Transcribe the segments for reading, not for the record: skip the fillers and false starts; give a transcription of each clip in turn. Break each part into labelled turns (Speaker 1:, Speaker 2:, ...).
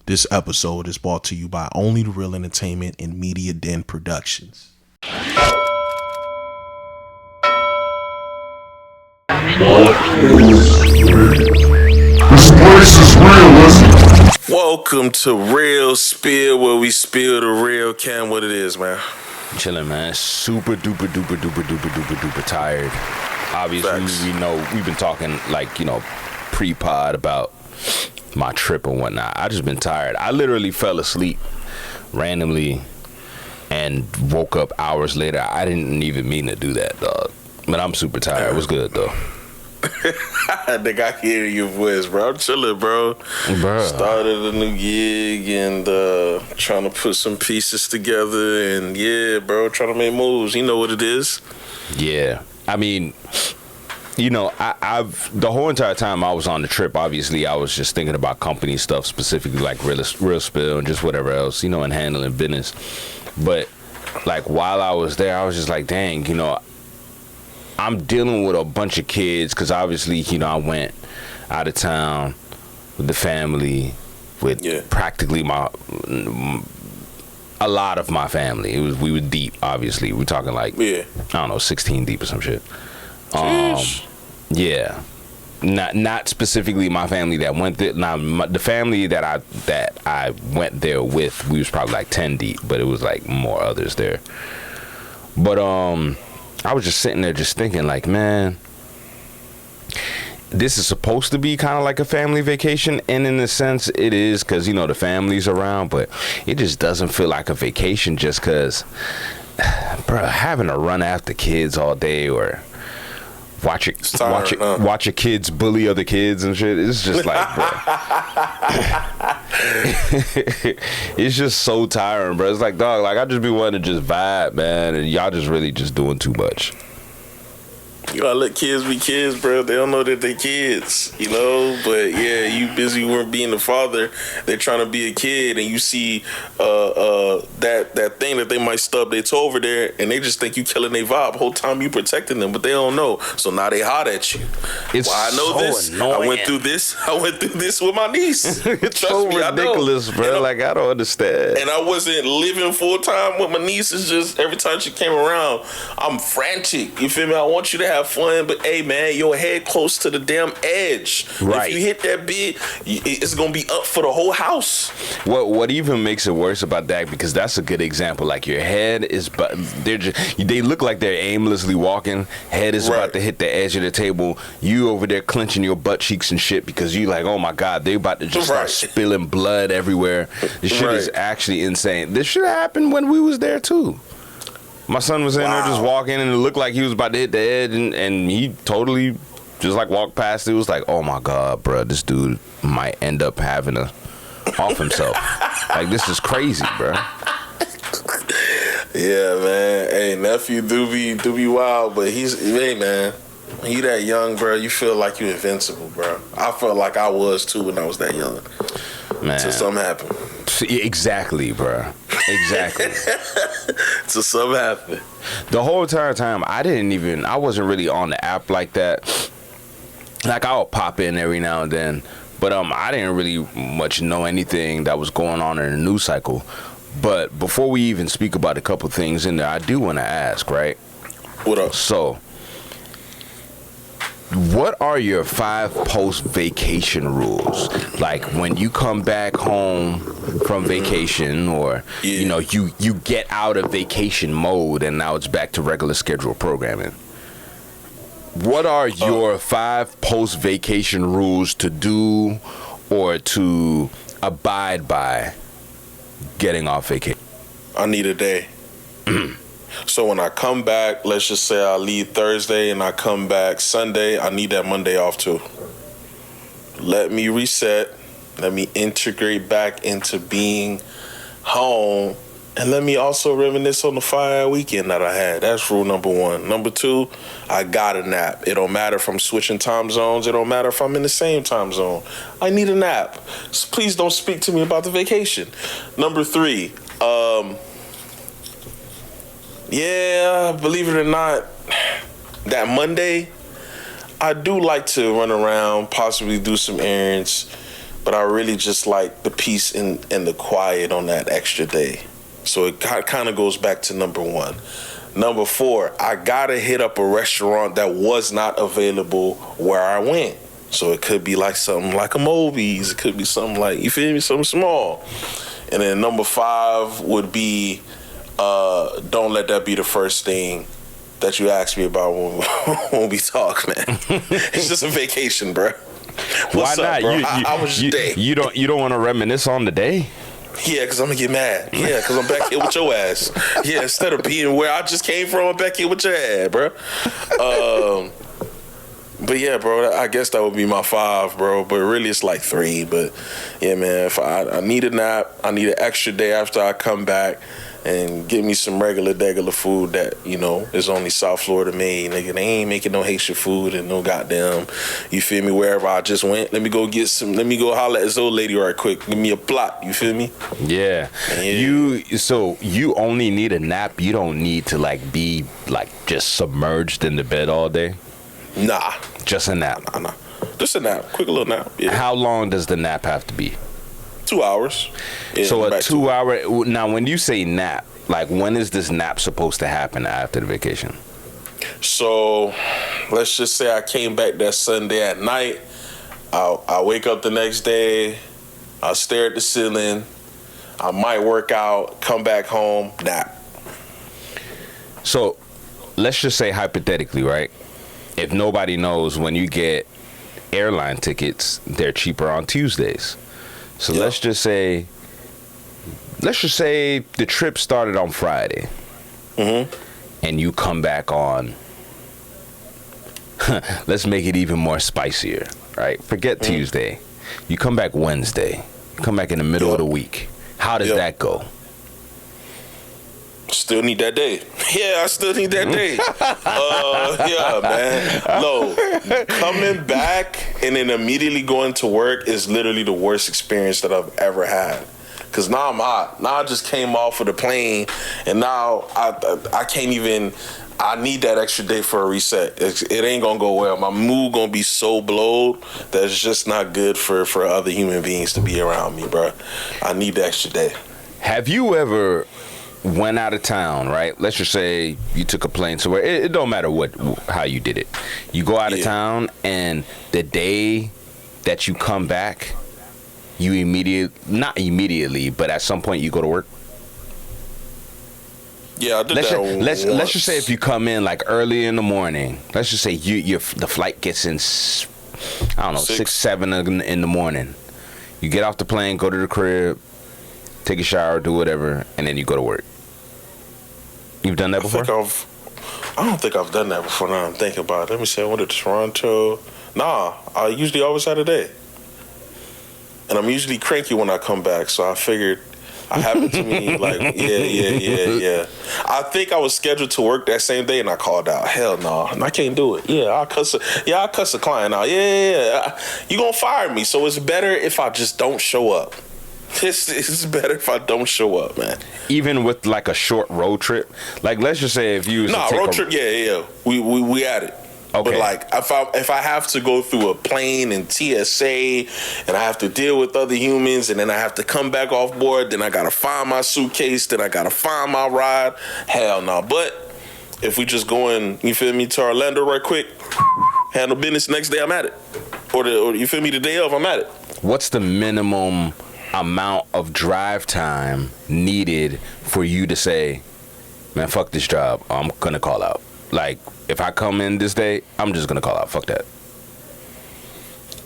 Speaker 1: This episode is brought to you by Only the Real Entertainment and Media Den Productions.
Speaker 2: This place is real, isn't it?
Speaker 3: Welcome to Real Spill, where we spill the real. Cam, what it is, man?
Speaker 4: Chilling, man. Super duper tired. Obviously,
Speaker 3: Facts.
Speaker 4: we know we've been talking pre-pod about my trip and whatnot. I just been tired. I literally fell asleep randomly and woke up hours later. I didn't even mean to do that, dog. But I'm super tired. It was good though.
Speaker 3: I think I hear your voice, bro. I'm chilling, bro. Started a new gig and trying to put some pieces together, and yeah, bro, trying to make moves. You know what it is.
Speaker 4: Yeah, I mean, I've the whole entire time I was on the trip, obviously I was just thinking about company stuff, specifically like real spill and just whatever else, and handling business. But like while I was there, I was just like, dang, I'm dealing with a bunch of kids because obviously, I went out of town with the family, with practically a lot of my family. We were deep, obviously. We're talking like, I don't know, 16 deep or some shit. Yeah. Not specifically my family that went there. Now, the family that I went there with, we was probably like 10 deep, but it was like more others there. But I was just sitting there just thinking like, man, this is supposed to be kind of like a family vacation, and in a sense it is because the family's around, but it just doesn't feel like a vacation just because, bro, having to run after kids all day or watch your kids bully other kids and shit. It's just like, bro, it's just so tiring, bro. It's like, dog, like I just be wanting to just vibe, man, and y'all just really just doing too much.
Speaker 3: You gotta let kids be kids, bro. They don't know that they kids, But yeah, you busy being the father. They're trying to be a kid, and you see that thing that they might stub their toe over there, and they just think you killing their vibe. Whole time you protecting them, but they don't know. So now they hot at you.
Speaker 4: It's
Speaker 3: I know
Speaker 4: so
Speaker 3: this.
Speaker 4: annoying.
Speaker 3: I went through this with my niece.
Speaker 4: It's so ridiculous, bro. Like I don't understand.
Speaker 3: And I wasn't living full time with my niece. It's just every time she came around, I'm frantic. You feel me? I want you to have fun, but hey, man, your head close to the damn edge.
Speaker 4: Right.
Speaker 3: If you hit that bit, it's gonna be up for the whole house.
Speaker 4: What even makes it worse about that, because that's a good example. Like your head is, but they look like they're aimlessly walking. Head is about to hit the edge of the table. You over there clenching your butt cheeks and shit because you like, oh my god, they about to just start spilling blood everywhere. This shit is actually insane. This shit happened when we was there too. My son was in there just walking, and it looked like he was about to hit the edge, and he totally just like walked past it. It was like, oh my god, bro, this dude might end up having to off himself. Like, this is crazy, bro.
Speaker 3: Yeah, man. Hey, nephew do be wild, but hey, man. When you that young, bro, you feel like you invincible, bro. I felt like I was too when I was that young.
Speaker 4: Man.
Speaker 3: Till something happened.
Speaker 4: Exactly, bro. Exactly.
Speaker 3: Till something happened.
Speaker 4: The whole entire time, I wasn't really on the app like that. Like, I'll pop in every now and then, but I didn't really much know anything that was going on in the news cycle. But before we even speak about a couple things in there, I do want to ask, right?
Speaker 3: What up?
Speaker 4: So, what are your 5 post-vacation rules? Like when you come back home from vacation, or you get out of vacation mode and now it's back to regular scheduled programming. What are your 5 post-vacation rules to do or to abide by getting off vacation?
Speaker 3: I need a day. So when I come back, let's just say I leave Thursday and I come back Sunday, I need that Monday off too. Let me reset. Let me integrate back into being home. And let me also reminisce on the fire weekend that I had. That's rule number 1. Number 2, I got a nap. It don't matter if I'm switching time zones. It don't matter if I'm in the same time zone. I need a nap. So please don't speak to me about the vacation. Number 3, believe it or not, that Monday, I do like to run around, possibly do some errands. but I really just like the peace and the quiet on that extra day. So it kind of goes back to number 1. Number 4, I gotta hit up a restaurant that was not available where I went. So it could be like something like a Moby's. It could be something like, you feel me, something small. And then number 5 would be, don't let that be the first thing that you ask me about when we talk, man. It's just a vacation, bro. What's
Speaker 4: Why not?
Speaker 3: up, bro? How was your day?
Speaker 4: You don't want to reminisce on the day?
Speaker 3: Yeah, because I'm going to get mad. Yeah, because I'm back here with your ass. Yeah, instead of being where I just came from, I'm back here with your ass, bro. But yeah, bro, I guess that would be my 5, bro. But really, it's like 3. But yeah, man, if I need a nap, I need an extra day after I come back, and give me some regular food that, you know, is only South Florida made. Nigga, they ain't making no Haitian food and no goddamn, you feel me, wherever I just went. Let me go holler at this old lady right quick. Give me a plot, you feel me?
Speaker 4: Yeah. So you only need a nap. You don't need to like be like just submerged in the bed all day.
Speaker 3: Nah.
Speaker 4: Just a nap.
Speaker 3: Nah. Just a nap. Quick little nap. Yeah.
Speaker 4: How long does the nap have to be?
Speaker 3: 2 hours. Yeah,
Speaker 4: so a 2 hour. Now, when you say nap, like when is this nap supposed to happen after the vacation?
Speaker 3: So let's just say I came back that Sunday at night. I wake up the next day. I stare at the ceiling. I might work out, come back home, nap.
Speaker 4: So let's just say hypothetically, right? If nobody knows, when you get airline tickets, they're cheaper on Tuesdays. So
Speaker 3: Yep.
Speaker 4: let's just say the trip started on Friday, and you come back on. Let's make it even more spicier, right? Forget Tuesday. You come back Wednesday. You come back in the middle of the week. How does that go?
Speaker 3: Still need that day. Yeah, I still need that day. Yeah, man. No, coming back and then immediately going to work is literally the worst experience that I've ever had. Cause now I'm hot. Now I just came off of the plane, and now I can't even. I need that extra day for a reset. It ain't gonna go well. My mood gonna be so blowed that it's just not good for other human beings to be around me, bro. I need the extra day.
Speaker 4: Have you ever went out of town, right? Let's just say you took a plane somewhere. It don't matter how you did it. You go out of town, and the day that you come back, you not immediately, but at some point you go to work.
Speaker 3: Yeah, I did that once.
Speaker 4: Let's just say if you come in like early in the morning. Let's just say the flight gets in, I don't know, 6, 7 in the morning. You get off the plane, go to the crib, take a shower, do whatever, and then you go to work. You've done that before?
Speaker 3: I don't think I've done that before. Now I'm thinking about it. Let me see. I went to Toronto. Nah, I usually always had a day. And I'm usually cranky when I come back, so I figured it happened to me like, yeah. I think I was scheduled to work that same day, and I called out. Hell no, I can't do it. Yeah, I'll cuss the client out. Yeah. You gonna fire me, so it's better if I just don't show up. It's better if I don't show up, man.
Speaker 4: Even with like a short road trip, like let's just say if you
Speaker 3: road trip, yeah, we at it. Okay. But like if I have to go through a plane and TSA, and I have to deal with other humans, and then I have to come back off board, then I gotta find my suitcase, then I gotta find my ride. Hell no. But if we just going, you feel me, to Orlando right quick, handle business next day, I'm at it. Or you feel me, the day of, I'm at it.
Speaker 4: What's the minimum amount of drive time needed for you to say, man, fuck this job, I'm gonna call out? Like, if I come in this day, I'm just gonna call out. Fuck that.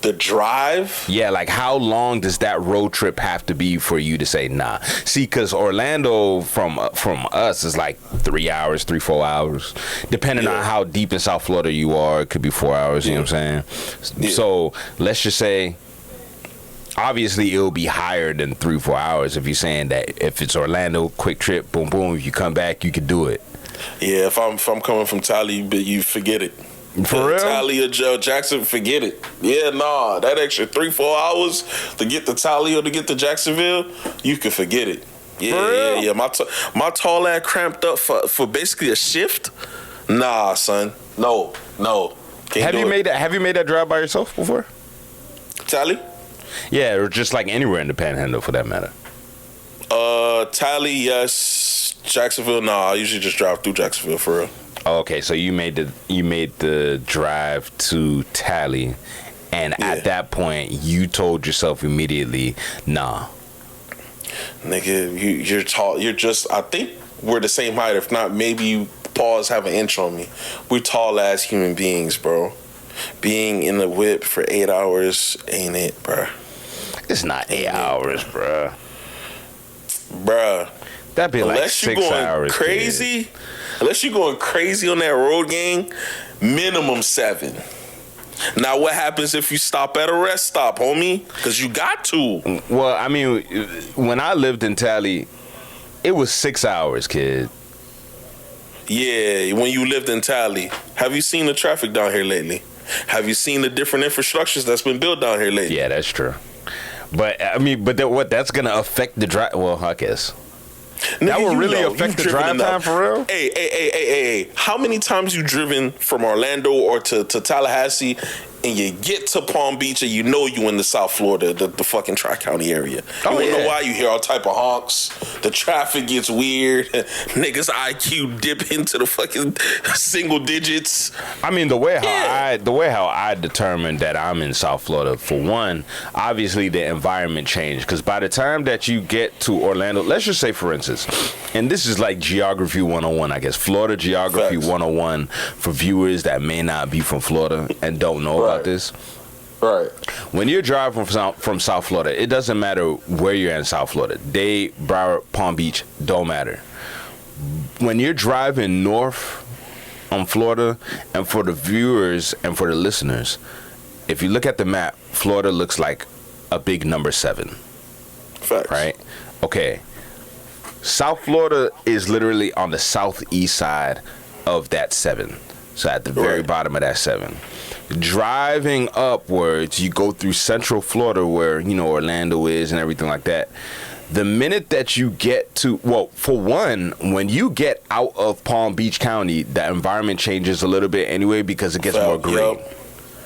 Speaker 3: The drive?
Speaker 4: Yeah, like how long does that road trip have to be for you to say nah? See, because Orlando from us is like 3 hours, 4 hours, depending on how deep in South Florida you are. It could be 4 hours. You know what I'm saying? Yeah. So let's just say, obviously it'll be higher than 3-4 hours if you're saying that if it's Orlando, quick trip, boom, boom. If you come back, you could do it. Yeah,
Speaker 3: if I'm coming from Tally, but you forget it.
Speaker 4: For real?
Speaker 3: Tally or Joe Jackson, forget it. Yeah, nah, that extra 3-4 hours to get to Tally or to get to Jacksonville, you can forget it. Yeah. My tall ass cramped up for basically a shift. Nah, son, no.
Speaker 4: Have you made that drive by yourself before?
Speaker 3: Tally?
Speaker 4: Yeah, or just like anywhere in the Panhandle for that matter.
Speaker 3: Tally, yes. Jacksonville, no. I usually just drive through Jacksonville for real.
Speaker 4: Okay, so you made the drive to Tally, and at that point you told yourself immediately, nah.
Speaker 3: Nigga, you're tall. You're just. I think we're the same height. If not, maybe you have an inch on me. We're tall ass human beings, bro. Being in the whip for 8 hours ain't it, bro.
Speaker 4: It's not 8 hours, bro.
Speaker 3: Bruh.
Speaker 4: That'd be like 6 hours.
Speaker 3: Crazy. Kid. Unless you're going crazy on that road gang, minimum 7. Now, what happens if you stop at a rest stop, homie? Because you got to.
Speaker 4: Well, I mean, when I lived in Tally, it was 6 hours, kid.
Speaker 3: Yeah, when you lived in Tally. Have you seen the traffic down here lately? Have you seen the different infrastructures that's been built down here lately?
Speaker 4: Yeah, that's true. But, I mean, that's going to affect the drive? Well, I guess. That will really affect the drive time for real?
Speaker 3: Hey. How many times you driven from Orlando or to Tallahassee and you get to Palm Beach and you know you in the South Florida, the fucking Tri-County area? You don't know why you hear all type of honks. The traffic gets weird. Niggas IQ dip into the fucking single digits.
Speaker 4: I mean, the way how I determined that I'm in South Florida, for one, obviously the environment changed. Because by the time that you get to Orlando, let's just say, for instance, and this is like Geography 101, I guess, Florida Geography 101 for viewers that may not be from Florida and don't know about this.
Speaker 3: Right.
Speaker 4: When you're driving from South Florida, it doesn't matter where you're in South Florida. Dade, Broward, Palm Beach, don't matter. When you're driving north on Florida, and for the viewers and for the listeners, if you look at the map, Florida looks like a big number 7.
Speaker 3: Facts.
Speaker 4: Right? Okay. South Florida is literally on the southeast side of that 7. So at the very bottom of that 7. Driving upwards, you go through Central Florida where, you know, Orlando is and everything like that. The minute that you get to, well, for one, when you get out of Palm Beach County, the environment changes a little bit anyway because it gets more green.
Speaker 3: Yep.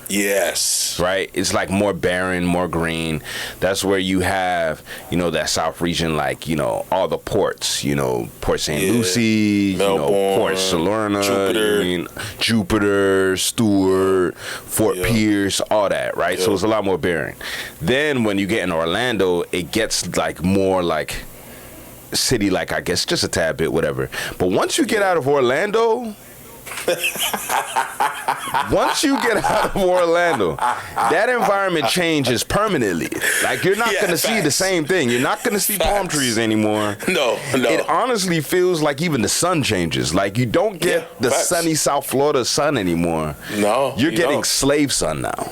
Speaker 3: Yes.
Speaker 4: Right? It's like more barren, more green. That's where you have, you know, that South region, like, you know, all the ports, you know, Port St. Lucie,
Speaker 3: Melbourne,
Speaker 4: you know, Port Salerno, Jupiter, Stewart, Fort Pierce, all that, right? So it's a lot more barren. Then when you get in Orlando, it gets like more like city, like, I guess, just a tad bit, whatever. But once you get out of Orlando... Once you get out of Orlando, that environment changes permanently. Like, you're not going to see the same thing. You're not going to see palm trees anymore.
Speaker 3: No.
Speaker 4: It honestly feels like even the sun changes. Like, you don't get the sunny South Florida sun anymore.
Speaker 3: No.
Speaker 4: You're getting slave sun now.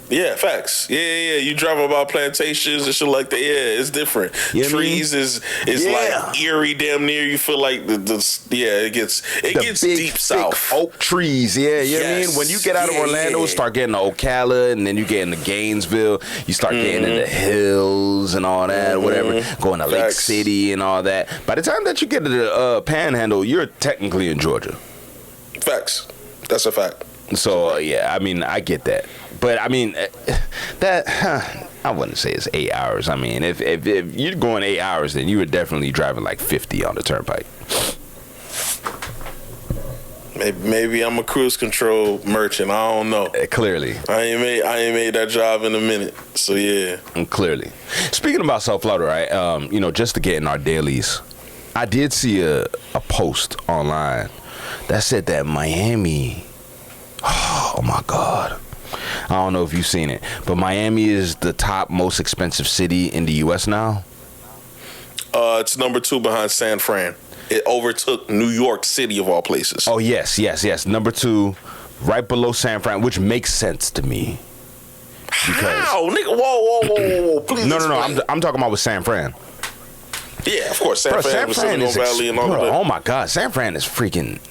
Speaker 3: Yeah, facts. Yeah. You drive about plantations and shit like that. Yeah, it's different.
Speaker 4: You know
Speaker 3: Trees is like eerie, damn near. You feel like it gets
Speaker 4: big,
Speaker 3: deep south.
Speaker 4: Oak trees, you know what I mean? When you get out of Orlando, start getting to Ocala, and then you get into Gainesville, you start getting into hills and all that, whatever, going to Lake City and all that. By the time that you get to the Panhandle, you're technically in Georgia.
Speaker 3: Facts. That's a fact.
Speaker 4: So, I mean, I get that. But, I mean, I wouldn't say it's 8 hours. I mean, if you're going 8 hours, then you were definitely driving like 50 on the turnpike.
Speaker 3: Maybe I'm a cruise control merchant. I don't know.
Speaker 4: Clearly.
Speaker 3: I ain't made that drive in a minute. So, yeah.
Speaker 4: Clearly. Speaking about South Florida, right, you know, just to get in our dailies, I did see a post online that said that Miami, oh, my God. I don't know if you've seen it, but Miami is the top most expensive city in the U.S. now.
Speaker 3: It's number 2 behind San Fran. It overtook New York City of all places.
Speaker 4: Oh, yes. Number 2, right below San Fran, which makes sense to me.
Speaker 3: How? Nigga, whoa. Please
Speaker 4: No. I'm talking about with San Fran.
Speaker 3: Yeah, of course. San Fran is Valley and all of that.
Speaker 4: Oh, my God. San Fran is freaking...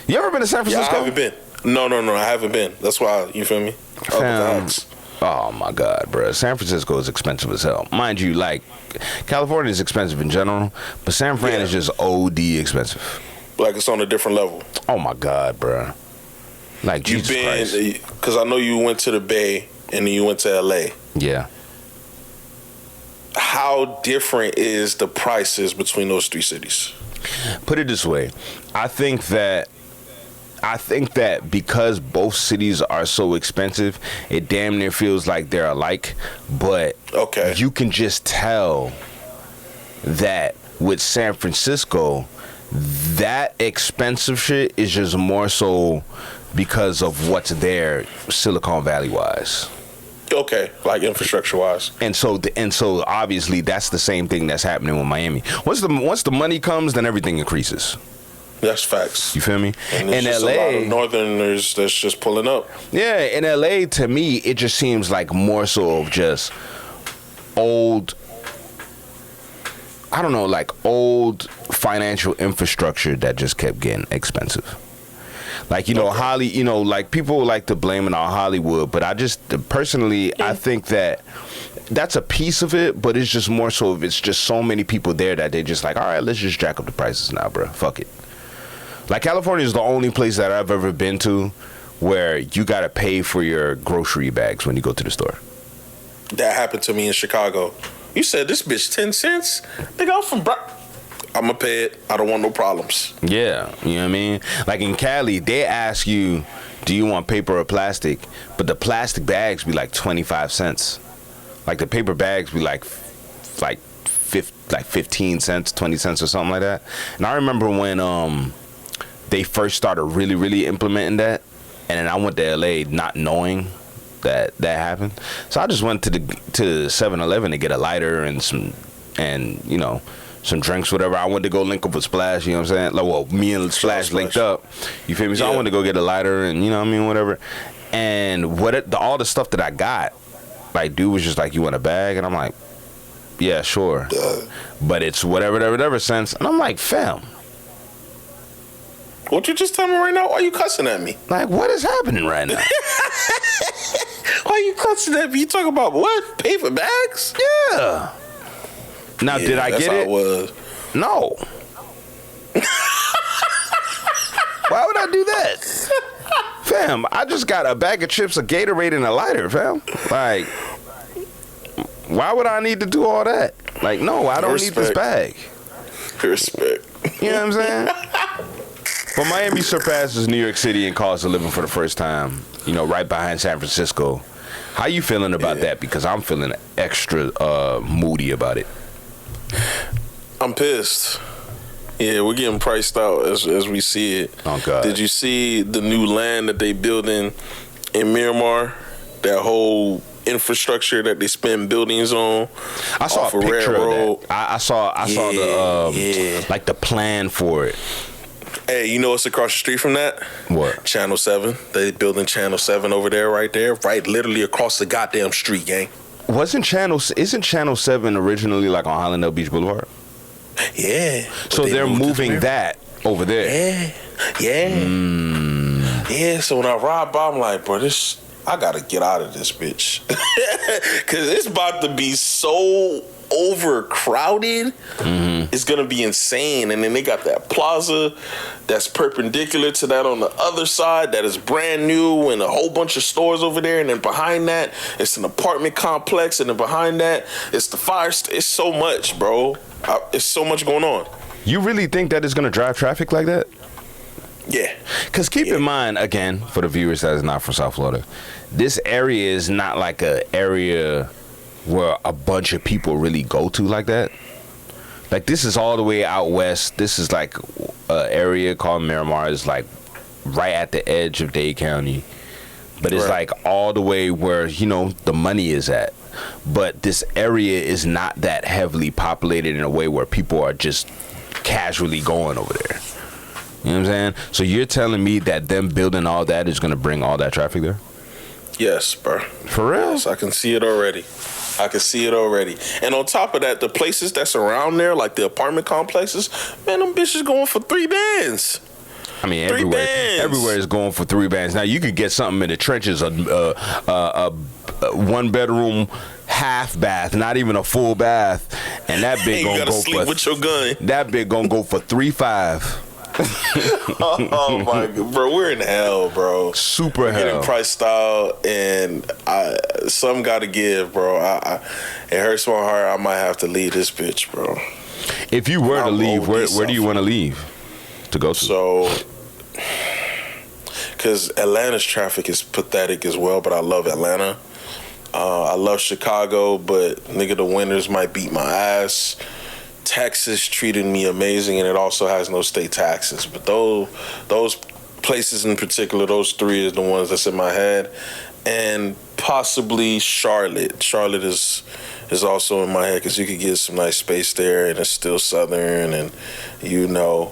Speaker 4: You ever been to San Francisco?
Speaker 3: Yeah, I haven't been. No, I haven't been. That's why, you feel me?
Speaker 4: Oh my God, bro. San Francisco is expensive as hell. Mind you, like, California is expensive in general, but San Fran is just OD expensive.
Speaker 3: Like, it's on a different level.
Speaker 4: Oh my God, bro. Like, Jesus Christ.
Speaker 3: Because I know you went to the Bay and then you went to LA.
Speaker 4: Yeah.
Speaker 3: how different is the prices between those three cities?
Speaker 4: Put it this way, I think that because both cities are so expensive, it damn near feels like they're alike. But you can just tell that with San Francisco, that expensive shit is just more so because of what's there, Silicon Valley wise.
Speaker 3: Okay, like infrastructure wise.
Speaker 4: And so obviously that's the same thing that's happening with Miami. Once the money comes, then everything increases.
Speaker 3: That's facts.
Speaker 4: You feel me?
Speaker 3: And there's just
Speaker 4: LA,
Speaker 3: a lot of Northerners that's just pulling up.
Speaker 4: Yeah, in LA, to me, it just seems like more so of just old. I don't know, like old financial infrastructure that just kept getting expensive. Like, like people like to blame it on Hollywood, but I just personally, I think that that's a piece of it, but it's just more so if it's just so many people there that they just like, all right, let's just jack up the prices now, bro. Fuck it. Like, California is the only place that I've ever been to where you got to pay for your grocery bags when you go to the store.
Speaker 3: That happened to me in Chicago. You said this bitch 10 cents? Nigga, I'm from I'm going to pay it. I don't want no problems.
Speaker 4: Yeah, you know what I mean? Like in Cali, they ask you, do you want paper or plastic? But the plastic bags be like 25 cents. Like the paper bags be like 15 cents, 20 cents or something like that. And I remember when they first started really, really implementing that, and then I went to LA not knowing that happened. So I just went to 7-Eleven to get a lighter and some drinks, whatever. I went to go link up with Splash, you know what I'm saying? Like, well, me and Splash linked up. You feel me? So I went to go get a lighter and, you know what I mean, whatever. And all the stuff that I got, like, dude was just like, you want a bag? And I'm like, yeah, sure. But it's whatever cents. And I'm like, fam.
Speaker 3: What you just tell me right now? Why you cussing at me?
Speaker 4: Like, what is happening right now?
Speaker 3: Why you cussing at me? You talking about what? Paper bags?
Speaker 4: Yeah. Now, did I get it?
Speaker 3: Was.
Speaker 4: No. Why would I do that? Fam, I just got a bag of chips, a Gatorade, and a lighter, fam. Like, why would I need to do all that? Like, no, I don't need this bag.
Speaker 3: Respect.
Speaker 4: You know what I'm saying? But Miami surpasses New York City in cost of living for the first time, right behind San Francisco. How you feeling about that? Because I'm feeling extra moody about it.
Speaker 3: I'm pissed. Yeah, we're getting priced out as we see it.
Speaker 4: Oh, God.
Speaker 3: Did you see the new land that they building in Miramar? That whole infrastructure that they spend buildings on.
Speaker 4: I saw a picture of that. I saw the like the plan for it.
Speaker 3: Hey, you know what's across the street from that?
Speaker 4: What?
Speaker 3: Channel 7. They building Channel 7 over there, right literally across the goddamn street, gang.
Speaker 4: Isn't Channel 7 originally like on Hollandale Beach Boulevard?
Speaker 3: Yeah.
Speaker 4: So they're moving that over there.
Speaker 3: Yeah. Yeah, so when I ride by, I'm like, bro, I gotta get out of this bitch. Cause it's about to be so overcrowded. It's gonna be insane. And then they got that plaza that's perpendicular to that on the other side that is brand new and a whole bunch of stores over there. And then behind that, it's an apartment complex. And then behind that, it's the fire. It's so much, bro. It's so much going on.
Speaker 4: You really think that it's gonna drive traffic like that?
Speaker 3: Yeah.
Speaker 4: Because keep in mind, again, for the viewers that is not from South Florida, this area is not like a area where a bunch of people really go to like that. Like, this is all the way out west. This is like an area called Miramar. It's like right at the edge of Dade County. But it's like all the way where, the money is at. But this area is not that heavily populated in a way where people are just casually going over there. You know what I'm saying? So you're telling me that them building all that is going to bring all that traffic there?
Speaker 3: Yes, bro.
Speaker 4: For real?
Speaker 3: Yes, I can see it already. And on top of that, the places that's around there, like the apartment complexes, man, them bitches going for $3 bands.
Speaker 4: I mean, everywhere is going for $3 bands. Now, you could get something in the trenches, a one-bedroom half bath, not even a full bath, and that big gonna go
Speaker 3: sleep with your gun.
Speaker 4: That big gonna go for $3.5.
Speaker 3: Oh my god, bro, we're in hell, bro.
Speaker 4: Super
Speaker 3: We're
Speaker 4: hell.
Speaker 3: getting priced out, and some got to give, bro. It hurts my heart. I might have to leave this bitch, bro.
Speaker 4: If you were to
Speaker 3: I'm
Speaker 4: leave,
Speaker 3: OD
Speaker 4: where do you want to leave to go to?
Speaker 3: So, because Atlanta's traffic is pathetic as well, but I love Atlanta. I love Chicago, but nigga, the winters might beat my ass. Texas treated me amazing, and it also has no state taxes. But those places in particular, those three is the ones that's in my head, and possibly Charlotte. Charlotte is also in my head because you could get some nice space there, and it's still southern, and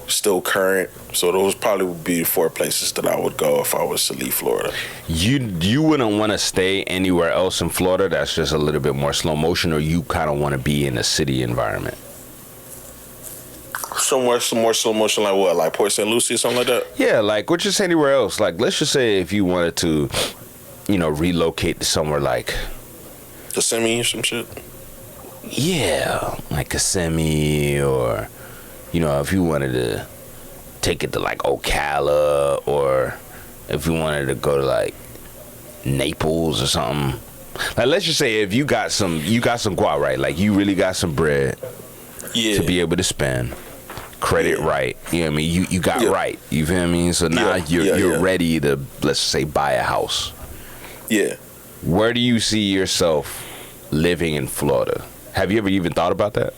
Speaker 3: still current. So those probably would be 4 places that I would go if I was to leave Florida.
Speaker 4: You wouldn't want to stay anywhere else in Florida that's just a little bit more slow motion, or you kind of want to be in a city environment?
Speaker 3: Somewhere some more slow motion, like what, like Port St. Lucie or something like that?
Speaker 4: Yeah, like what just anywhere else. Like let's just say if you wanted to, relocate to somewhere like
Speaker 3: Kissimmee or some shit.
Speaker 4: Yeah, like Kissimmee, or if you wanted to take it to like Ocala, or if you wanted to go to like Naples or something. Like let's just say if you got some guap, right? Like you really got some bread to be able to spend. Credit right, you know what I mean? You got right, you feel me? So now you're ready to, let's say, buy a house.
Speaker 3: Yeah.
Speaker 4: Where do you see yourself living in Florida? Have you ever even thought about that?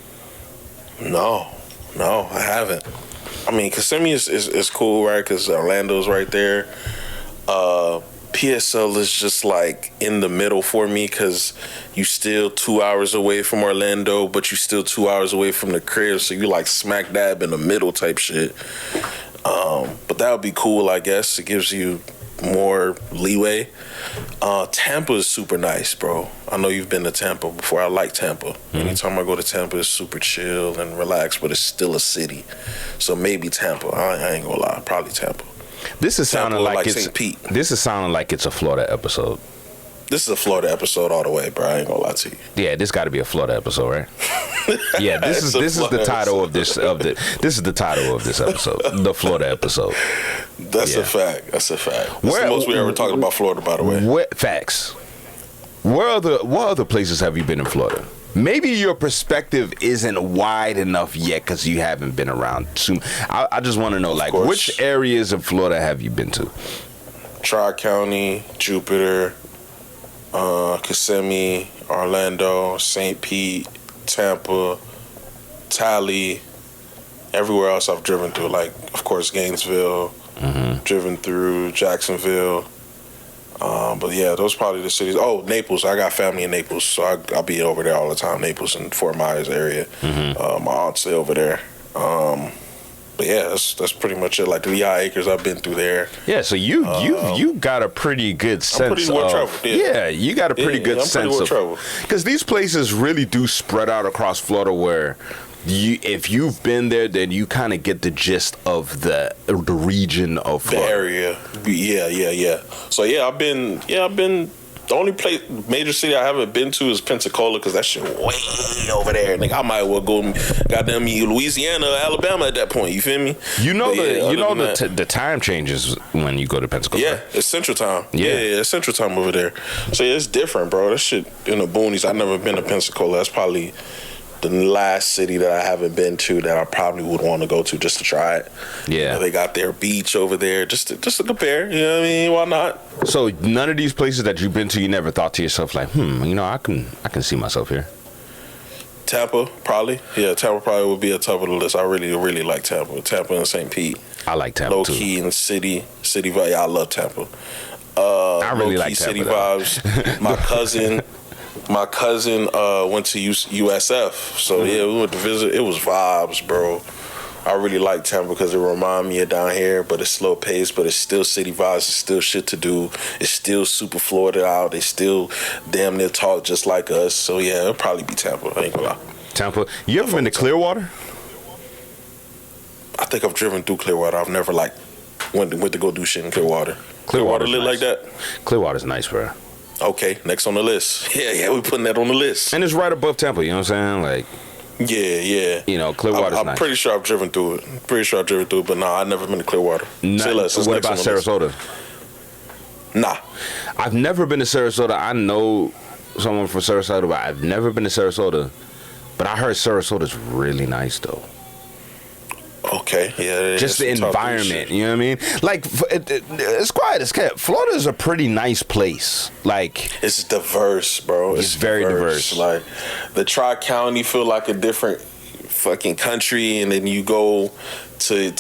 Speaker 3: No, I haven't. I mean, Kissimmee is cool, right? Because Orlando's right there. PSL is just like in the middle for me because you still 2 hours away from Orlando, but you still 2 hours away from the crib, so you like smack dab in the middle type shit. But that would be cool, I guess. It gives you more leeway. Tampa is super nice, bro. I know you've been to Tampa before. I like Tampa. Anytime I go to Tampa, it's super chill and relaxed, but it's still a city. So maybe Tampa. I ain't gonna lie, probably Tampa.
Speaker 4: This is sounding like it's
Speaker 3: St. Pete.
Speaker 4: This is sounding like it's a Florida episode.
Speaker 3: This is a Florida episode all the way, bro. I ain't gonna lie to you.
Speaker 4: Yeah, this got to be a Florida episode, right? Yeah, this is the title of this is the title of this episode, the Florida episode.
Speaker 3: That's a fact. That's a fact. That's the most we ever talked about Florida, by the way.
Speaker 4: Facts. What other places have you been in Florida? Maybe your perspective isn't wide enough yet because you haven't been around too. I just want to know, like, which areas of Florida have you been to?
Speaker 3: Tri-County, Jupiter, Kissimmee, Orlando, St. Pete, Tampa, Tally. Everywhere else I've driven through, like, of course, Gainesville, driven through Jacksonville. But yeah, those probably the cities. Oh, Naples. I got family in Naples, so I'll be over there all the time. Naples and Fort Myers area. My aunt's stay over there. But yeah, that's pretty much it. Like the Lehigh Acres, I've been through there.
Speaker 4: Yeah, so you got a pretty good sense.
Speaker 3: I'm pretty well traveled.
Speaker 4: Yeah, you got a pretty good sense of, because these places really do spread out across Florida where. If you've been there, then you kind of get the gist of the region of Florida.
Speaker 3: The area. Yeah. So I've been. The only major city I haven't been to is Pensacola because that shit way over there. Nigga, I might well go goddamn Louisiana, Alabama at that point. You feel me?
Speaker 4: The time changes when you go to Pensacola.
Speaker 3: Yeah, it's Central Time. Yeah, it's Central Time over there. So it's different, bro. That shit in the boonies. I've never been to Pensacola. That's probably the last city that I haven't been to that I probably would want to go to just to try it.
Speaker 4: Yeah.
Speaker 3: They got their beach over there just to compare. You know what I mean? Why not?
Speaker 4: So none of these places that you've been to, you never thought to yourself like, I can see myself here.
Speaker 3: Tampa, probably. Yeah, Tampa probably would be a top of the list. I really, really like Tampa. Tampa and St. Pete.
Speaker 4: I like Tampa
Speaker 3: low
Speaker 4: too.
Speaker 3: Low key and city vibe. Yeah, I love Tampa.
Speaker 4: I really like Tampa.
Speaker 3: City vibes. My cousin went to USF, so yeah, we went to visit. It was vibes, bro. I really like Tampa because it reminds me of down here, but it's slow paced, but it's still city vibes. It's still shit to do. It's still super Florida out. They still damn near talk just like us. So yeah, it'll probably be Tampa. I ain't gonna lie.
Speaker 4: Tampa. You ever been to Clearwater?
Speaker 3: I think I've driven through Clearwater. I've never went to go do shit in Clearwater. Clearwater lit
Speaker 4: nice.
Speaker 3: Like that?
Speaker 4: Clearwater's nice, bro.
Speaker 3: Okay, next on the list. Yeah, we're putting that on the list.
Speaker 4: And it's right above Tampa, you know what I'm saying? Like,
Speaker 3: Yeah.
Speaker 4: You know, Clearwater's
Speaker 3: I'm
Speaker 4: nice.
Speaker 3: pretty sure I've driven through it. But nah, I've never been to Clearwater. Say less. It's
Speaker 4: What
Speaker 3: next
Speaker 4: about
Speaker 3: on the list.
Speaker 4: Sarasota?
Speaker 3: Nah.
Speaker 4: I've never been to Sarasota. I know someone from Sarasota, but I've never been to Sarasota. But I heard Sarasota's really nice, though.
Speaker 3: Okay, yeah.
Speaker 4: Just the environment, you know what I mean? Like, it's quiet as kept. Florida's a pretty nice place. Like,
Speaker 3: it's diverse, bro.
Speaker 4: It's very diverse.
Speaker 3: Like, the Tri-County feel like a different fucking country, and then you go to you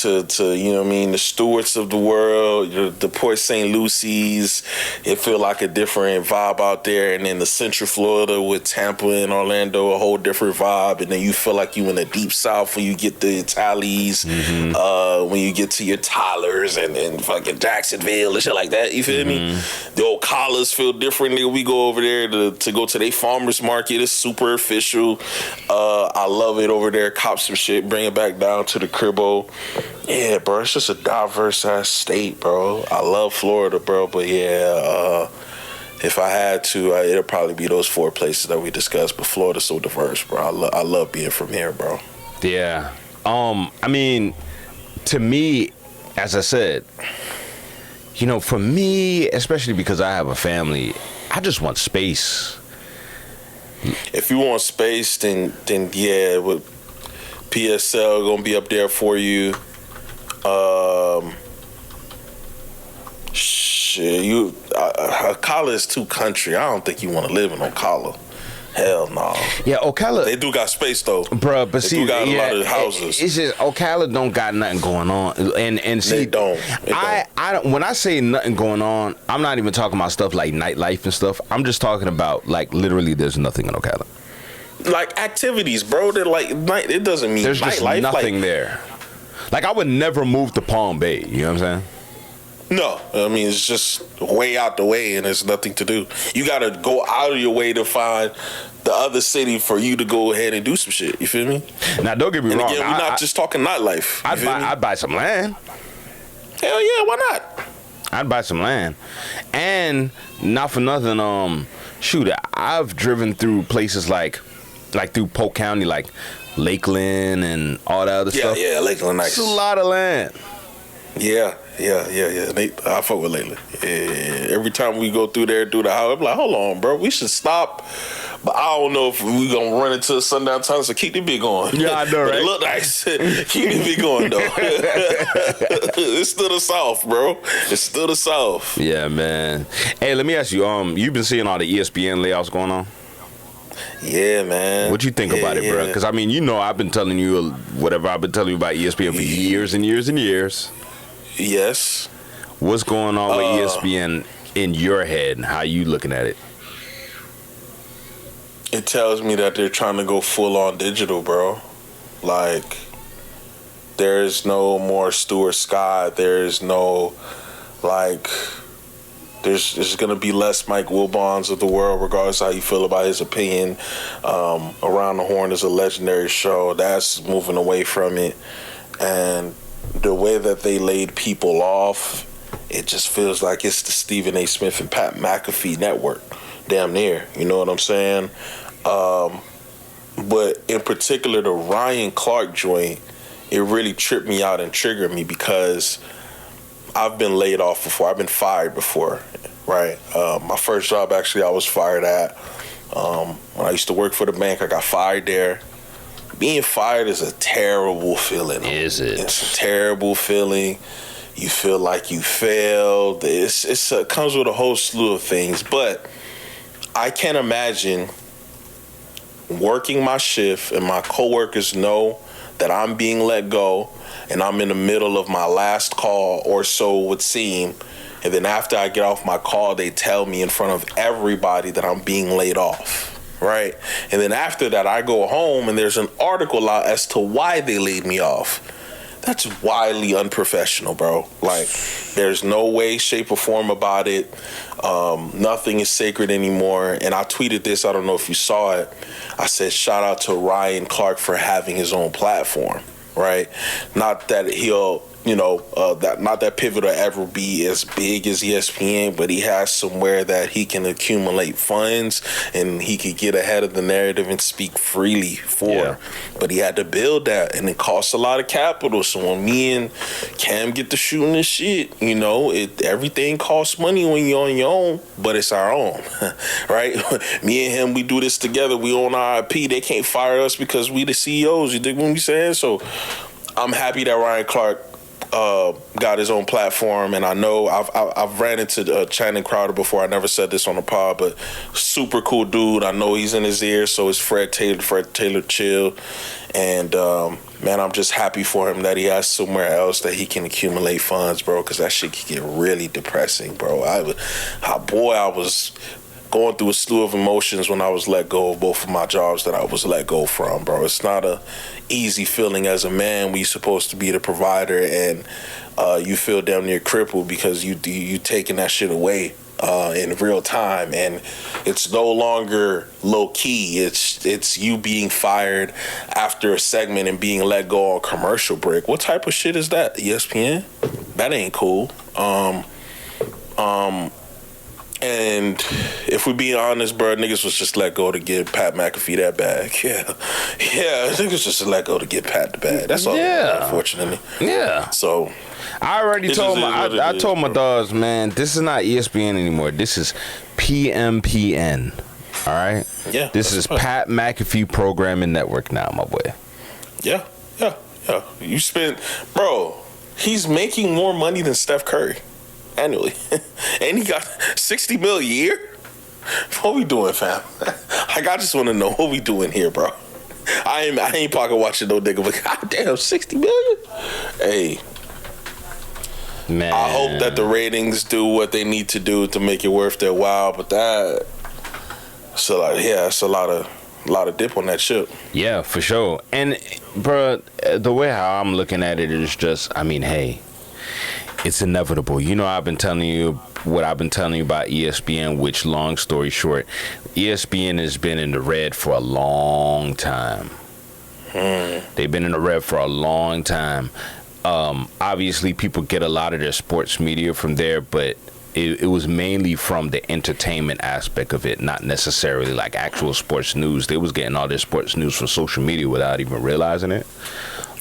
Speaker 3: know what I mean, the Stewarts of the world, the Port St. Lucie's, it feel like a different vibe out there. And then the Central Florida with Tampa and Orlando, a whole different vibe. And then you feel like you in the deep South when you get the Italies, when you get to your Tylers and fucking Jacksonville and shit like that. You feel me? The old collars feel different. Nigga, we go over there to go to their farmers market. It's super official. I love it over there. Cop some shit, bring it back down to the cribbo. Yeah, bro, it's just a diverse ass state, bro. I love Florida, bro, but yeah, if I had to, it'll probably be those 4 places that we discussed. But Florida's so diverse, bro. I love being from here, bro.
Speaker 4: yeah. I mean, to me, as I said, you know, for me, especially because I have a family, I just want space.
Speaker 3: If you want space, then yeah, with PSL gonna be up there for you. Shit, Ocala is too country. I don't think you want to live in Ocala. Hell no.
Speaker 4: Yeah, Ocala.
Speaker 3: They do got space though,
Speaker 4: Bruh, but
Speaker 3: they
Speaker 4: see,
Speaker 3: do got a lot of houses.
Speaker 4: It's just Ocala don't got nothing going on, and see,
Speaker 3: They don't.
Speaker 4: I don't. When I say nothing going on, I'm not even talking about stuff like nightlife and stuff. I'm just talking about like literally, there's nothing in Ocala.
Speaker 3: Like activities, bro. They're like night. It doesn't mean
Speaker 4: There's just
Speaker 3: nightlife.
Speaker 4: nothing
Speaker 3: like,
Speaker 4: there. Like I would never move to Palm Bay. You know what I'm saying?
Speaker 3: No, I mean it's just way out the way, and there's nothing to do. You got to go out of your way to find the other city for you to go ahead and do some shit. You feel me?
Speaker 4: Now don't get me
Speaker 3: And
Speaker 4: wrong.
Speaker 3: again, we're not just talking nightlife. You feel me?
Speaker 4: I'd buy some land.
Speaker 3: Hell yeah, why not?
Speaker 4: I'd buy some land, and not for nothing. Shoot, I've driven through places like through Polk County, like Lakeland and all that other stuff.
Speaker 3: Yeah, Lakeland nice.
Speaker 4: It's a lot of land.
Speaker 3: Yeah. I fuck with Lakeland. Yeah. Every time we go through there, do the house, I'm like, hold on, bro, we should stop. But I don't know if we gonna run into a sundown time, so keep the bit going.
Speaker 4: Yeah, I know,
Speaker 3: But
Speaker 4: right?
Speaker 3: it look nice. Keep the bit going though. It's still the South, bro. It's still the South.
Speaker 4: Yeah, man. Hey, let me ask you. You've been seeing all the ESPN layoffs going on.
Speaker 3: Yeah, man.
Speaker 4: What you think about it, bro? Because I mean, you know, I've been telling you whatever I've been telling you about ESPN for years and years and years.
Speaker 3: Yes.
Speaker 4: What's going on with ESPN in your head? And how you looking at it?
Speaker 3: It tells me that they're trying to go full on digital, bro. Like, there's no more Stuart Scott. There's no, like, there's going to be less Mike Wilbons of the world, regardless of how you feel about his opinion. Around the Horn is a legendary show. That's moving away from it. And the way that they laid people off, it just feels like it's the Stephen A. Smith and Pat McAfee network. Damn near. You know what I'm saying? But in particular, the Ryan Clark joint, it really tripped me out and triggered me because I've been laid off before. I've been fired before, right? My first job, actually, I was fired at. When I used to work for the bank, I got fired there. Being fired is a terrible feeling.
Speaker 4: Is it?
Speaker 3: It's a terrible feeling. You feel like you failed. It comes with a whole slew of things. But I can't imagine working my shift and my coworkers know that I'm being let go and I'm in the middle of my last call, or so it would seem. And then after I get off my call, they tell me in front of everybody that I'm being laid off. Right? And then after that, I go home and there's an article out as to why they laid me off. That's wildly unprofessional, bro. Like, there's no way, shape, or form about it. Nothing is sacred anymore. And I tweeted this, I don't know if you saw it. I said, shout out to Ryan Clark for having his own platform, right? Not that he'll that not that Pivot will ever be as big as ESPN, but he has somewhere that he can accumulate funds and he could get ahead of the narrative and speak freely for. Yeah. But he had to build that, and it costs a lot of capital. So when me and Cam get to shooting this shit, everything costs money when you're on your own, but it's our own, right? Me and him, we do this together. We own our IP. They can't fire us because we the CEOs. You dig what I'm saying? So I'm happy that Ryan Clark got his own platform, and I know I've ran into Channing Crowder before. I never said this on the pod, but super cool dude. I know he's in his ear, so is Fred Taylor chill, and man, I'm just happy for him that he has somewhere else that he can accumulate funds, bro, because that shit can get really depressing, bro. I was going through a slew of emotions when I was let go of both of my jobs that I was let go from, bro. It's not a easy feeling as a man when you're supposed to be the provider, and you feel damn near crippled because you taking that shit away in real time, and it's no longer low key. It's you being fired after a segment and being let go on commercial break. What type of shit is that, ESPN? That ain't cool. And if we be honest, bro, niggas was just let go to get Pat McAfee that bag. Yeah, niggas just let go to get Pat the bag. That's all. Yeah, unfortunately. Yeah. So
Speaker 4: I already told I told my dogs, man, this is not ESPN anymore. This is PMPN. All right.
Speaker 3: Yeah.
Speaker 4: This is Pat McAfee Programming Network now, my boy.
Speaker 3: Yeah. You spent, bro. He's making more money than Steph Curry annually, and he got $60 million a year. What we doing, fam? I just want to know what we doing here, bro. I ain't pocket watching no nigga, but goddamn, $60 million. Hey, man, I hope that the ratings do what they need to do to make it worth their while. But it's a lot of dip on that ship.
Speaker 4: Yeah, for sure. And, bro, the way how I'm looking at it is just, hey, it's inevitable. I've been telling you what I've been telling you about ESPN, which, long story short, ESPN has been in the red for a long time. They've been in the red for a long time. Obviously, people get a lot of their sports media from there, but it was mainly from the entertainment aspect of it, not necessarily like actual sports news. They was getting all their sports news from social media without even realizing it.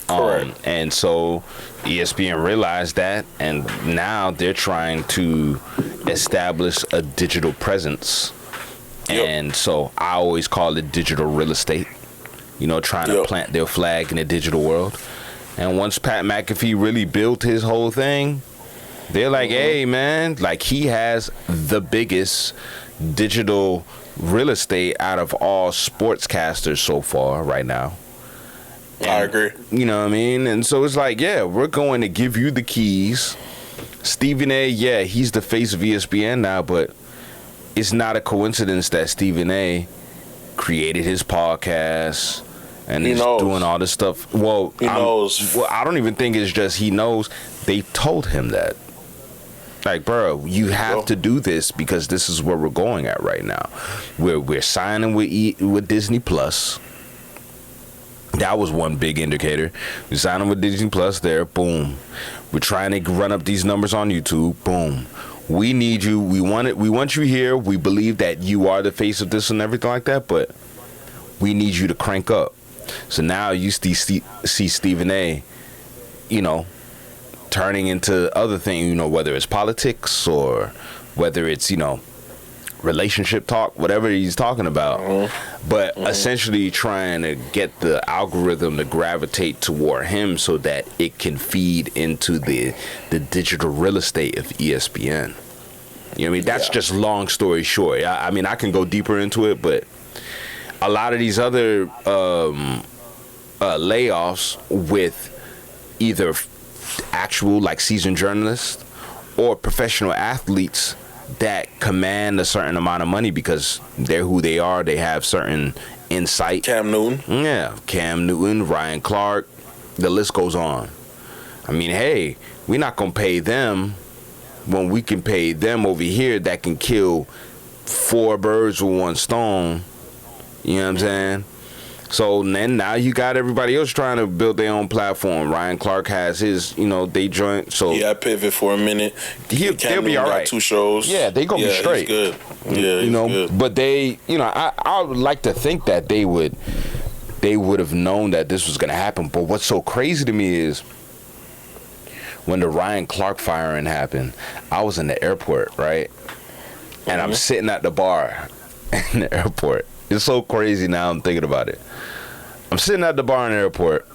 Speaker 4: And so ESPN realized that, and now they're trying to establish a digital presence. Yep. And so I always call it digital real estate, trying to plant their flag in the digital world. And once Pat McAfee really built his whole thing, they're like, hey, man, like, he has the biggest digital real estate out of all sportscasters so far right now. And,
Speaker 3: I agree.
Speaker 4: You know what I mean? And so it's like, yeah, we're going to give you the keys. Stephen A., yeah, he's the face of ESPN now, but it's not a coincidence that Stephen A. created his podcast and he's doing all this stuff. Well,
Speaker 3: he knows.
Speaker 4: Well, I don't even think it's just he knows. They told him that. Like, bro, you have to do this because this is where we're going at right now. We're signing with Disney Plus. That was one big indicator. We signed with Disney Plus there. Boom. We're trying to run up these numbers on YouTube. Boom. We need you. We want you here. We believe that you are the face of this and everything like that, but we need you to crank up. So now you see Stephen A., turning into other things, whether it's politics or whether it's, relationship talk, whatever he's talking about, but essentially trying to get the algorithm to gravitate toward him so that it can feed into the digital real estate of ESPN. That's just long story short. I can go deeper into it, but a lot of these other layoffs with either actual like seasoned journalists or professional athletes that command a certain amount of money because they're who they are. They have certain insight.
Speaker 3: Cam Newton.
Speaker 4: Yeah, Cam Newton, Ryan Clark, the list goes on. Hey, we're not going to pay them when we can pay them over here that can kill 4 birds with 1 stone. You know what I'm saying? So then now you got everybody else trying to build their own platform. Ryan Clark has his, they joint. So
Speaker 3: I pivot for a minute.
Speaker 4: They'll be all right.
Speaker 3: Got 2 shows.
Speaker 4: Yeah, they gonna be straight.
Speaker 3: He's good. Yeah, he's good.
Speaker 4: But they, I would like to think that they would have known that this was gonna happen. But what's so crazy to me is when the Ryan Clark firing happened, I was in the airport, right? And I'm sitting at the bar in the airport. It's so crazy now I'm thinking about it. I'm sitting at the bar in the airport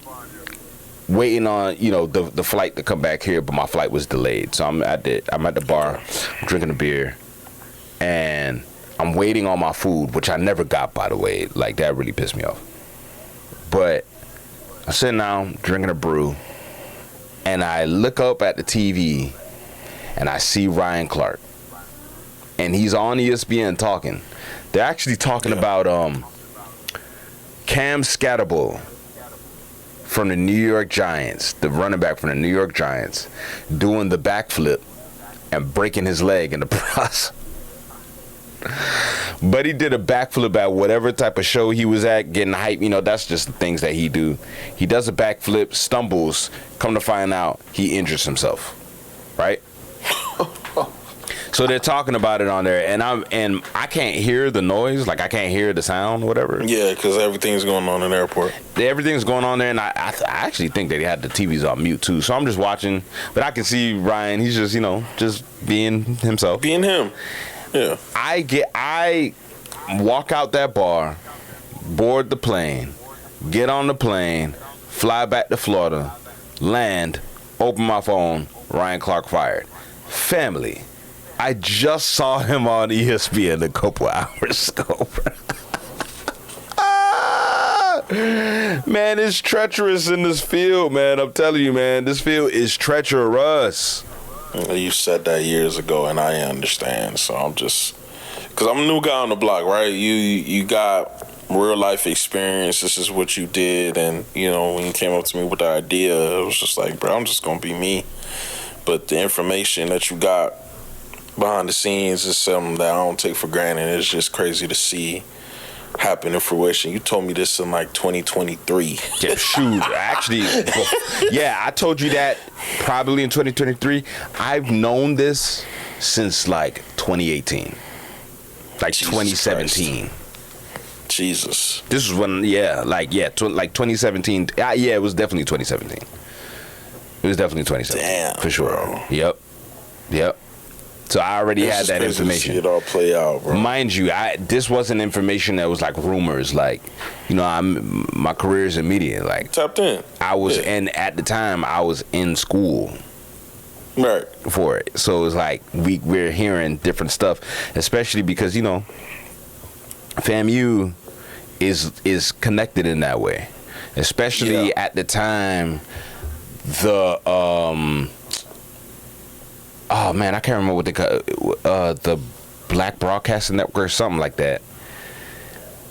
Speaker 4: waiting on, the flight to come back here, but my flight was delayed. So I'm at the bar, I'm drinking a beer, and I'm waiting on my food, which I never got, by the way. Like, that really pissed me off. But I'm sitting down, drinking a brew, and I look up at the TV, and I see Ryan Clark. And he's on ESPN talking. They're actually talking about Cam Scatterbull from the New York Giants, the running back from the New York Giants, doing the backflip and breaking his leg in the process. But he did a backflip at whatever type of show he was at, getting hype. That's just the things that he do. He does a backflip, stumbles, come to find out he injures himself, right? So they're talking about it on there, and I can't hear the noise, like I can't hear the sound, whatever.
Speaker 3: Yeah, because everything's going on in the airport.
Speaker 4: Everything's going on there, and I actually think that he had the TVs on mute too. So I'm just watching, but I can see Ryan. He's just just being himself,
Speaker 3: being him. Yeah.
Speaker 4: I walk out that bar, board the plane, get on the plane, fly back to Florida, land, open my phone. Ryan Clark fired. Family. I just saw him on ESPN a couple hours ago. Man, it's treacherous in this field, man. I'm telling you, man, this field is treacherous.
Speaker 3: You said that years ago, and I understand. So I'm just, because I'm a new guy on the block, right? You got real life experience. This is what you did, and when you came up to me with the idea, it was just like, bro, I'm just gonna be me. But the information that you got behind the scenes is something that I don't take for granted. It's just crazy to see happen in fruition. You told me this in like 2023.
Speaker 4: Yeah, shoot. Actually, I told you that probably in 2023. I've known this since like 2018, like Jesus 2017.
Speaker 3: Christ. Jesus.
Speaker 4: This is when, like 2017. It was definitely 2017. It was definitely 2017.
Speaker 3: Damn,
Speaker 4: for sure.
Speaker 3: Bro.
Speaker 4: Yep. So I already had that information.
Speaker 3: To see it all play out, bro.
Speaker 4: Mind you, this wasn't information that was like rumors. Like, my career's in media. Like,
Speaker 3: tapped in.
Speaker 4: I was, and at the time I was in school.
Speaker 3: Right.
Speaker 4: For it. So it was like we're hearing different stuff, especially because FAMU is connected in that way, especially at the time. The oh man, I can't remember what they call the Black Broadcasting Network or something like that.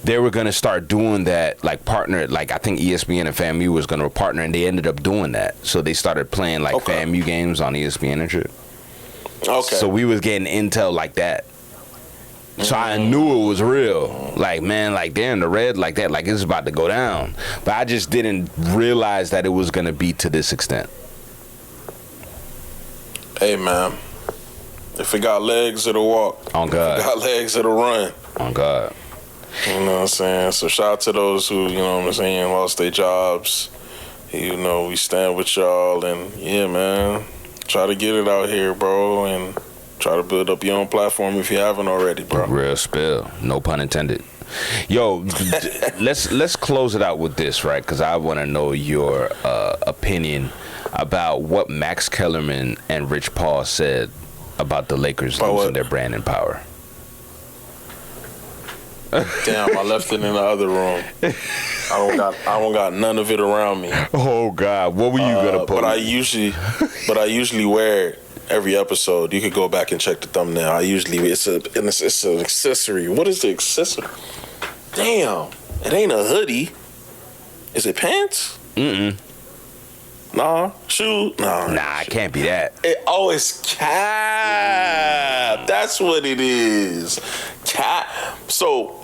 Speaker 4: They were gonna start doing that, like partner, like I think ESPN and FAMU was gonna partner, and they ended up doing that. So they started playing like FAMU games on ESPN and shit. Okay. So we was getting intel like that. So I knew it was real. Like, man, like they're in the red like that, like it's about to go down. But I just didn't realize that it was gonna be to this extent.
Speaker 3: Hey man, if it got legs, it'll walk.
Speaker 4: On God.
Speaker 3: If it got legs, it'll run.
Speaker 4: On God.
Speaker 3: You know what I'm saying? So shout out to those who, lost their jobs. We stand with y'all, and yeah, man, try to get it out here, bro, and try to build up your own platform if you haven't already, bro.
Speaker 4: Real spill. No pun intended. Yo, let's close it out with this, right? Because I want to know your opinion about what Max Kellerman and Rich Paul said about the Lakers losing their brand and power.
Speaker 3: Damn, I left it in the other room. I don't got none of it around me.
Speaker 4: Oh God, what were you gonna post?
Speaker 3: But I usually wear it every episode. You could go back and check the thumbnail. It's an accessory. What is the accessory? Damn, it ain't a hoodie. Is it pants? Nah, shoe? Nah,
Speaker 4: it can't be that.
Speaker 3: It's cap. That's what it is. Cap. So,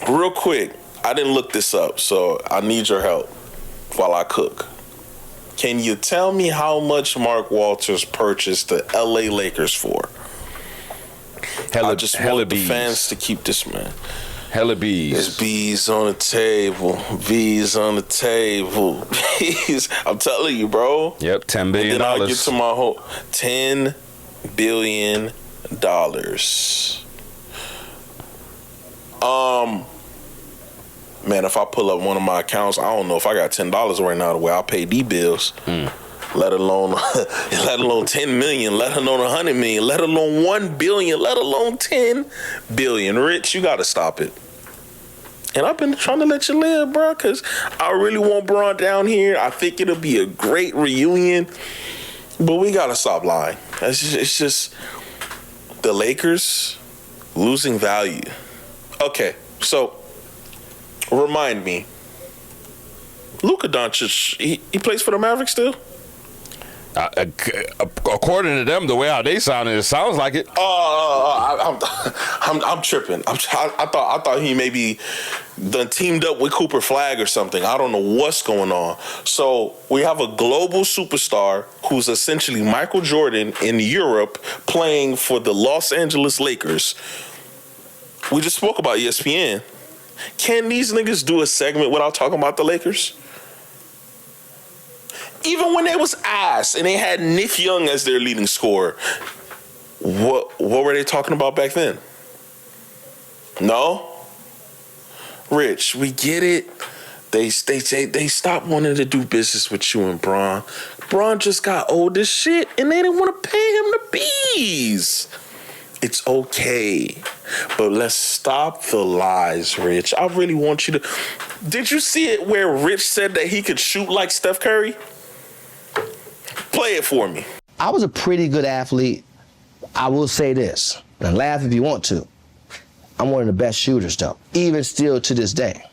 Speaker 3: real quick, I didn't look this up, so I need your help while I cook. Can you tell me how much Mark Walters purchased the LA Lakers for? I just want the fans to keep this, man.
Speaker 4: Hella bees.
Speaker 3: There's bees on the table. Bees on the table. Bees. I'm telling you, bro.
Speaker 4: Yep, $10 billion.
Speaker 3: And then I'll get to my whole $10 billion. Man, if I pull up one of my accounts, I don't know if I got $10 right now the way I pay these bills. Let alone $10 million, let alone $100 million, let alone $1 billion, let alone $10 billion. Rich, you gotta stop it. And I've been trying to let you live, bro, because I really want Bron down here. I think it'll be a great reunion, but we gotta stop lying. It's just the Lakers losing value. Okay, so remind me, Luka Doncic, he plays for the Mavericks still?
Speaker 4: According to them, the way how they sounded, it sounds like it.
Speaker 3: I'm tripping. I thought he maybe done teamed up with Cooper Flag or something. I don't know what's going on. So we have a global superstar who's essentially Michael Jordan in Europe playing for the Los Angeles Lakers. We just spoke about ESPN. Can these niggas do a segment without talking about the Lakers? Even when they was ass and they had Nick Young as their leading scorer, what were they talking about back then? No? Rich, we get it. They say they stopped wanting to do business with you and Bron. Bron just got old as shit and they didn't want to pay him the bees. It's okay. But let's stop the lies, Rich. I really want you to... Did you see it where Rich said that he could shoot like Steph Curry? Play it for me.
Speaker 5: I was a pretty good athlete. I will say this, and laugh if you want to. I'm one of the best shooters, though, even still to this day.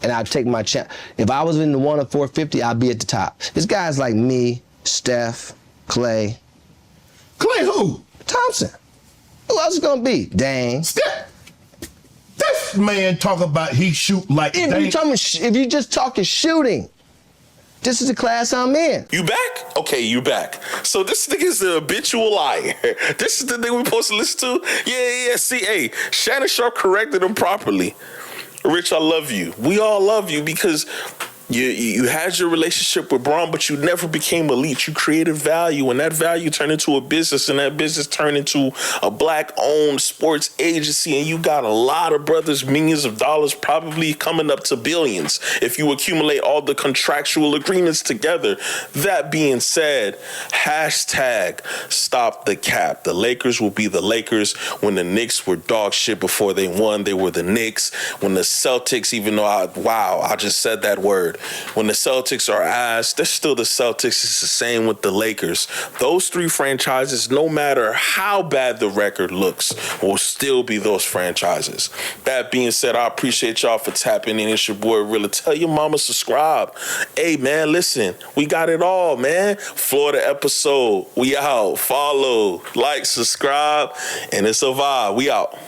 Speaker 5: And I'd take my chance. If I was in the 1 or 450, I'd be at the top. There's guys like me, Steph, Clay.
Speaker 2: Clay who?
Speaker 5: Thompson. Who else is going to be? Dane.
Speaker 2: Steph. This man talk about he shoot like Dane.
Speaker 5: If you just talking shooting, this is the class I'm in.
Speaker 3: You back? Okay, you back. So this nigga's the habitual liar. This is the thing we're supposed to listen to? Yeah. See, hey, Shannon Sharp corrected him properly. Rich, I love you. We all love you because you had your relationship with Bron, but you never became elite. You created value, and that value turned into a business, and that business turned into a black-owned sports agency, and you got a lot of brothers, millions of dollars, probably coming up to billions if you accumulate all the contractual agreements together. That being said, hashtag stop the cap. The Lakers will be the Lakers. When the Knicks were dog shit before they won, they were the Knicks. When the Celtics, even though I just said that word, when the Celtics are ass, they're still the Celtics. It's the same with the Lakers. Those three franchises, no matter how bad the record looks, will still be those franchises. That being said, I appreciate y'all for tapping in. It's your boy Rilla. Tell your mama subscribe. Hey, man, listen, we got it all, man. Florida episode. We out. Follow, like, subscribe, and it's a vibe. We out.